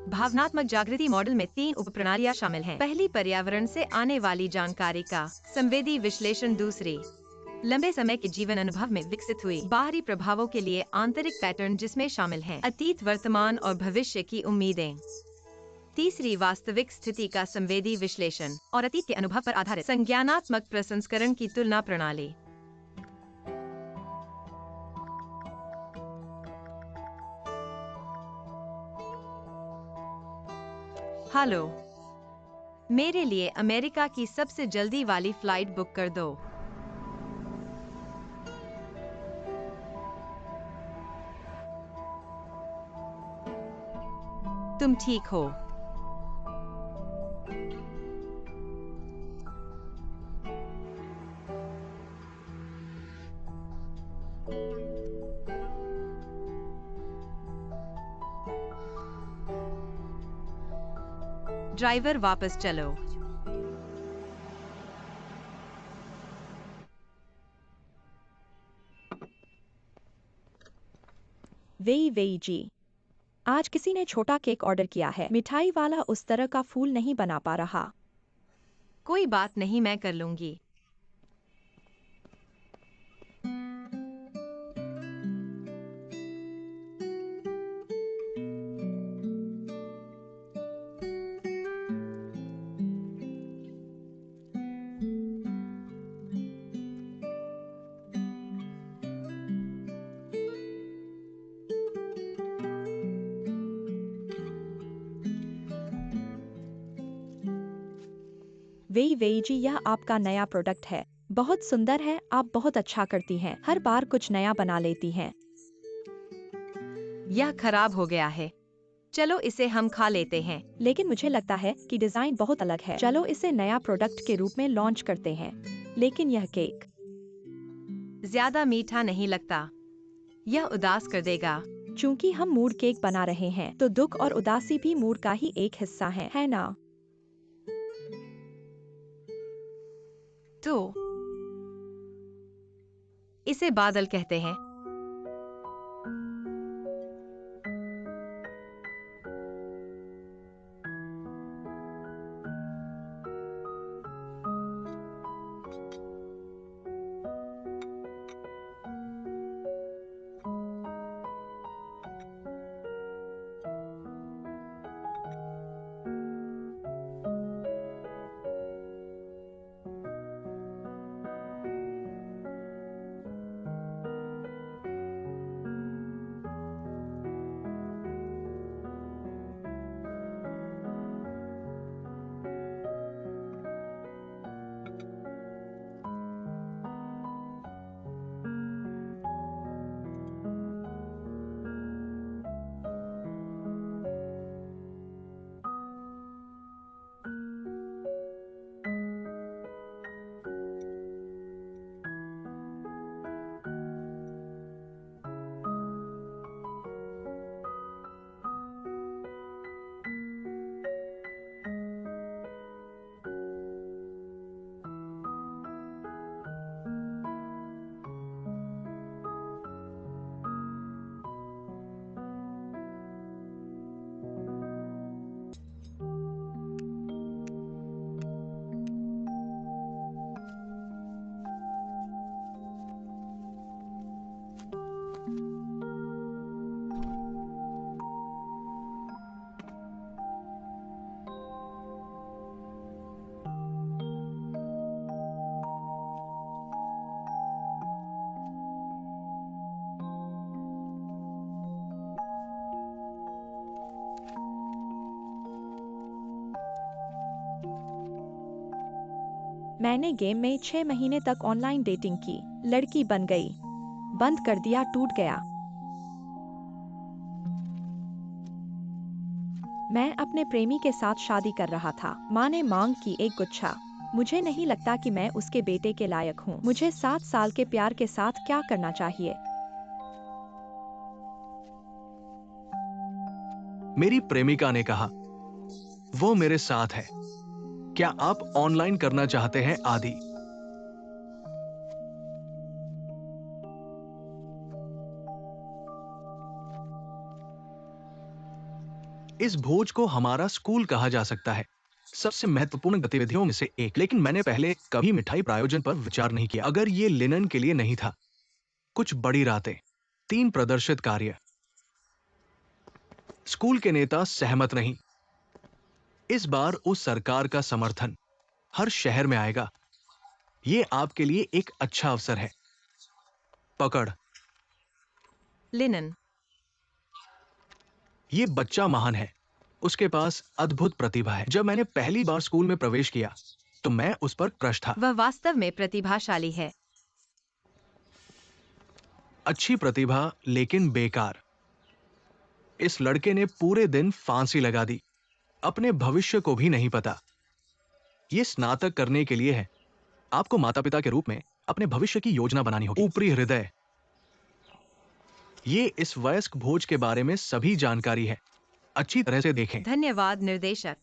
A: भावनात्मक जागृति मॉडल में 3 उपप्रणालियां शामिल हैं। पहली, पर्यावरण से आने वाली जानकारी का संवेदी विश्लेषण। दूसरी, लंबे समय के जीवन अनुभव में विकसित हुई बाहरी प्रभावों के लिए आंतरिक पैटर्न, जिसमें शामिल हैं अतीत, वर्तमान और भविष्य की उम्मीदें। तीसरी, वास्तविक स्थिति का संवेदी विश्लेषण और अतीत के अनुभव पर आधारित संज्ञानात्मक प्रसंस्करण की तुलना प्रणाली। हेलो, मेरे लिए अमेरिका की सबसे जल्दी वाली फ्लाइट बुक कर दो। तुम ठीक हो? ड्राइवर, वापस चलो।
D: वेई वेई जी, आज किसी ने छोटा केक ऑर्डर किया है। मिठाई वाला उस तरह का फूल नहीं बना पा रहा।
A: कोई बात नहीं, मैं कर लूंगी।
D: वेई वेई जी, यह आपका नया प्रोडक्ट है। बहुत सुंदर है, आप बहुत अच्छा करती हैं। हर बार कुछ नया बना लेती हैं।
A: यह खराब हो गया है। चलो इसे हम खा लेते हैं।
D: लेकिन मुझे लगता है कि डिजाइन बहुत अलग है। चलो इसे नया प्रोडक्ट के रूप में लॉन्च करते हैं। लेकिन यह केक
A: ज्यादा मीठा नहीं लगता, यह उदास कर देगा।
D: चूंकि हम मूड केक बना रहे हैं, तो दुख और उदासी भी मूड का ही एक हिस्सा है ना?
A: तो इसे बादल कहते हैं।
D: मैंने गेम में 6 महीने तक ऑनलाइन डेटिंग की, लड़की बन गई, बंद कर दिया, टूट गया। मैं अपने प्रेमी के साथ शादी कर रहा था। माँ ने मांग की एक गुच्छा। मुझे नहीं लगता कि मैं उसके बेटे के लायक हूँ। मुझे 7 साल के प्यार के साथ क्या करना चाहिए?
C: मेरी प्रेमिका ने कहा, वो मेरे साथ है। क्या आप ऑनलाइन करना चाहते हैं? आदि। इस भोज को हमारा स्कूल कहा जा सकता है, सबसे महत्वपूर्ण गतिविधियों में से एक। लेकिन मैंने पहले कभी मिठाई प्रायोजन पर विचार नहीं किया। अगर ये लिनन के लिए नहीं था। कुछ बड़ी रातें, 3 प्रदर्शित कार्य। स्कूल के नेता सहमत नहीं। इस बार उस सरकार का समर्थन हर शहर में आएगा। ये आपके लिए एक अच्छा अवसर है। पकड़।
A: लिनन,
C: ये बच्चा महान है। उसके पास अद्भुत प्रतिभा है। जब मैंने पहली बार स्कूल में प्रवेश किया, तो मैं उस पर क्रश था।
A: वह वास्तव में प्रतिभाशाली है।
C: अच्छी प्रतिभा, लेकिन बेकार। इस लड़के ने पूरे दिन फांसी लगा दी। अपने भविष्य को भी नहीं पता। ये स्नातक करने के लिए है। आपको माता पिता के रूप में अपने भविष्य की योजना बनानी होगी। ऊपरी हृदय। ये इस वयस्क भोज के बारे में सभी जानकारी है। अच्छी तरह से देखें।
A: धन्यवाद निर्देशक।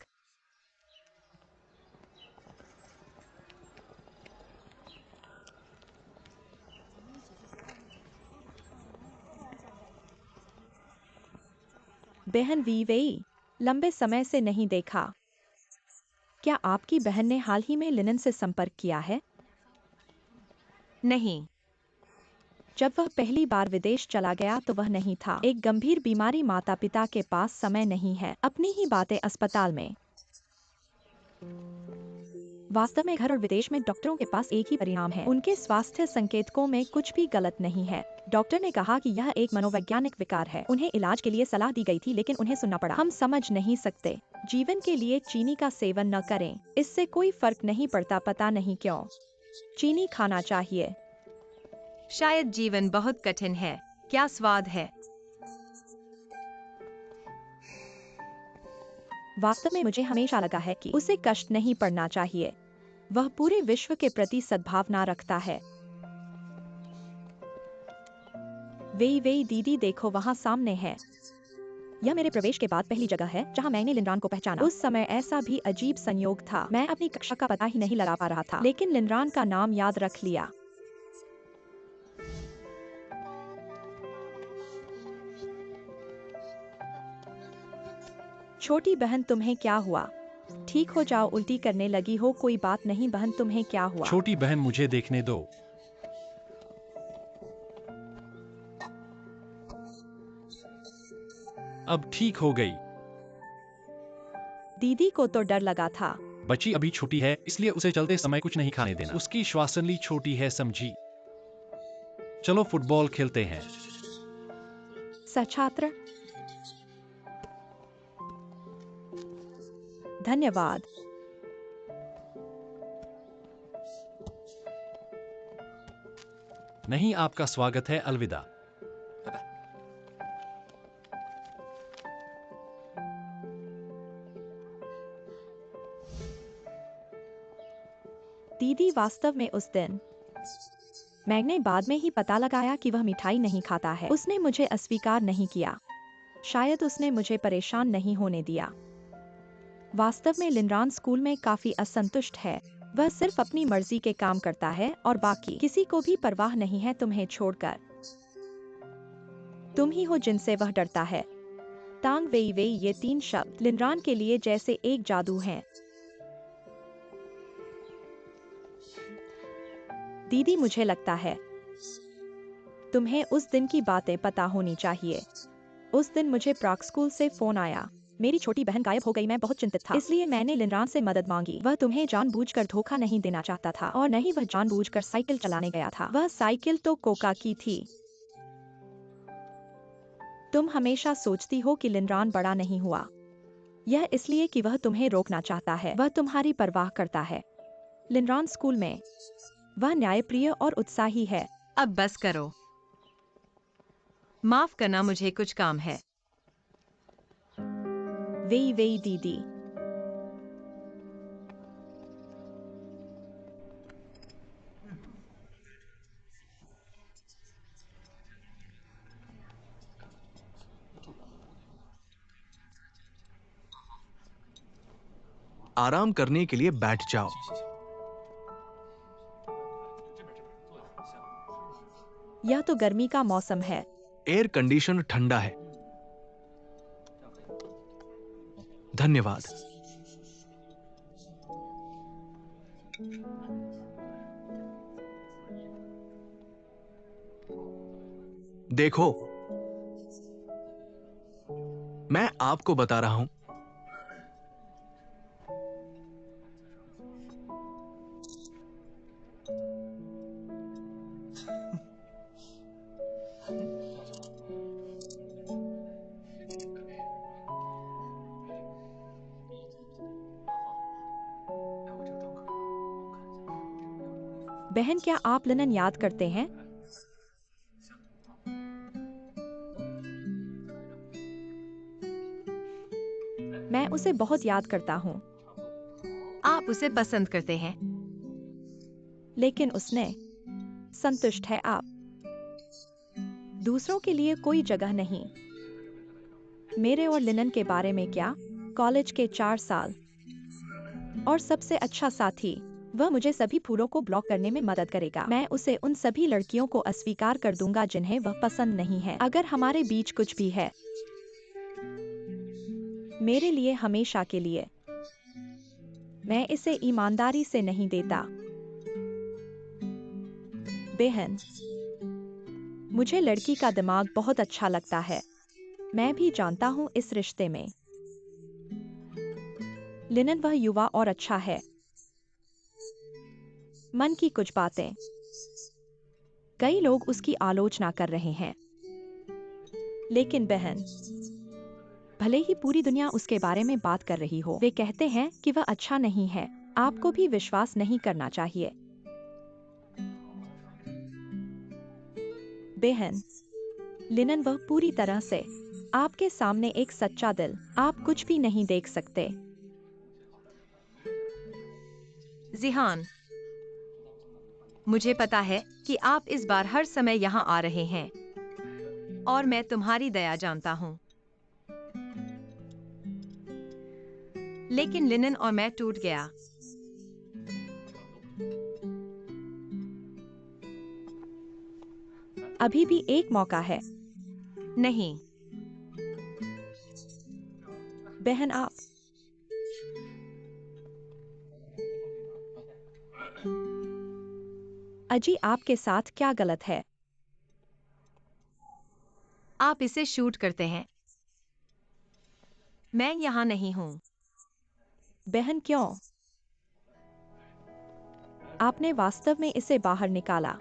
D: बहन वीवेई, लंबे समय से नहीं देखा। क्या आपकी बहन ने हाल ही में लिनन से संपर्क किया है?
A: नहीं,
D: जब वह पहली बार विदेश चला गया तो वह नहीं था। एक गंभीर बीमारी, माता पिता के पास समय नहीं है। अपनी ही बातें अस्पताल में। वास्तव में घर और विदेश में डॉक्टरों के पास एक ही परिणाम है। उनके स्वास्थ्य संकेतकों में कुछ भी गलत नहीं है। डॉक्टर ने कहा कि यह एक मनोवैज्ञानिक विकार है। उन्हें इलाज के लिए सलाह दी गई थी, लेकिन उन्हें सुनना पड़ा। हम समझ नहीं सकते। जीवन के लिए चीनी का सेवन न करें। इससे कोई फर्क नहीं पड़ता, पता नहीं क्यों। चीनी खाना चाहिए।
A: शायद जीवन बहुत कठिन है। क्या स्वाद है।
D: वास्तव में मुझे हमेशा लगा है कि उसे कष्ट नहीं पड़ना चाहिए। वह पूरे विश्व के प्रति सद्भावना रखता है। वे दीदी देखो वहाँ सामने है। यह मेरे प्रवेश के बाद पहली जगह है जहाँ मैंने लिनरान को पहचाना। उस समय ऐसा भी अजीब संयोग था, मैं अपनी कक्षा का पता ही नहीं लगा पा रहा था, लेकिन लिनरान का नाम याद रख लिया। छोटी बहन तुम्हें क्या हुआ? ठीक हो जाओ, उल्टी करने लगी हो। कोई बात नहीं बहन, तुम्हें क्या हुआ?
B: छोटी बहन मुझे देखने दो। अब ठीक हो गई।
D: दीदी को तो डर लगा था।
B: बच्ची अभी छोटी है, इसलिए उसे चलते समय कुछ नहीं खाने देना। उसकी श्वासनली छोटी है, समझी? चलो फुटबॉल खेलते हैं।
D: छात्र, धन्यवाद।
B: नहीं, आपका स्वागत है, अलविदा।
D: दीदी वास्तव में उस दिन मैंने बाद में ही पता लगाया कि वह मिठाई नहीं खाता है। उसने मुझे अस्वीकार नहीं किया। शायद उसने मुझे परेशान नहीं होने दिया। वास्तव में लिनरान स्कूल में काफी असंतुष्ट है। वह सिर्फ अपनी मर्जी के काम करता है और बाकी किसी को भी परवाह नहीं है तुम्हें छोड़कर। तुम ही हो जिनसे वह डरता है। तांग वेई ये 3 शब्द लिनरान के लिए जैसे एक जादू हैं। दीदी मुझे लगता है तुम्हें उस दिन की बातें पता होनी चाहिए। उस दिन मुझे प्राक स्कूल से फोन आया। मेरी छोटी बहन गायब हो गई। मैं बहुत चिंतित था, इसलिए मैंने लिनरान से मदद मांगी। वह तुम्हें जानबूझकर धोखा नहीं देना चाहता था और नहीं वह जानबूझकर साइकिल चलाने गया था। वह साइकिल तो कोका की थी। तुम हमेशा सोचती हो कि लिनरान बड़ा नहीं हुआ। यह इसलिए कि वह तुम्हें रोकना चाहता है। वह तुम्हारी परवाह करता है। लिनरान स्कूल में वह न्यायप्रिय और उत्साही है।
A: अब बस करो। माफ करना, मुझे कुछ काम है।
D: वेई दीदी।
C: आराम करने के लिए बैठ जाओ।
D: यह तो गर्मी का मौसम है।
C: एयर कंडीशनर ठंडा है। धन्यवाद। देखो, मैं आपको बता रहा हूं।
D: बहन, क्या आप लिनन याद करते हैं? मैं उसे बहुत याद करता हूँ।
A: आप उसे पसंद करते हैं,
D: लेकिन उसने संतुष्ट है आप। दूसरों के लिए कोई जगह नहीं। मेरे और लिनन के बारे में क्या? कॉलेज के 4 साल और सबसे अच्छा साथी। वह मुझे सभी फूलों को ब्लॉक करने में मदद करेगा। मैं उसे उन सभी लड़कियों को अस्वीकार कर दूंगा जिन्हें वह पसंद नहीं है। अगर हमारे बीच कुछ भी है, मेरे लिए हमेशा के लिए। मैं इसे ईमानदारी से नहीं देता। बहन, मुझे लड़की का दिमाग बहुत अच्छा लगता है। मैं भी जानता हूँ इस रिश्ते में लिनन वह युवा और अच्छा है। मन की कुछ बातें। कई लोग उसकी आलोचना कर रहे हैं, लेकिन बहन, भले ही पूरी दुनिया उसके बारे में बात कर रही हो, वे कहते हैं कि वह अच्छा नहीं है। आपको भी विश्वास नहीं करना चाहिए। बहन, लिनन वह पूरी तरह से आपके सामने एक सच्चा दिल। आप कुछ भी नहीं देख सकते।
A: जिहान, मुझे पता है कि आप इस बार हर समय यहाँ आ रहे हैं। और मैं तुम्हारी दया जानता हूँ। लेकिन लिनन और मैं टूट गया।
D: अभी भी एक मौका है।
A: नहीं,
D: बहन आप। अजी आपके साथ क्या गलत है?
A: आप इसे शूट करते हैं। मैं यहाँ नहीं हूँ।
D: बहन क्यों? आपने वास्तव में इसे बाहर निकाला।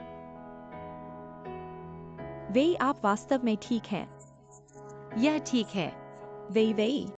D: वे आप वास्तव में ठीक हैं।
A: यह ठीक है।
D: वे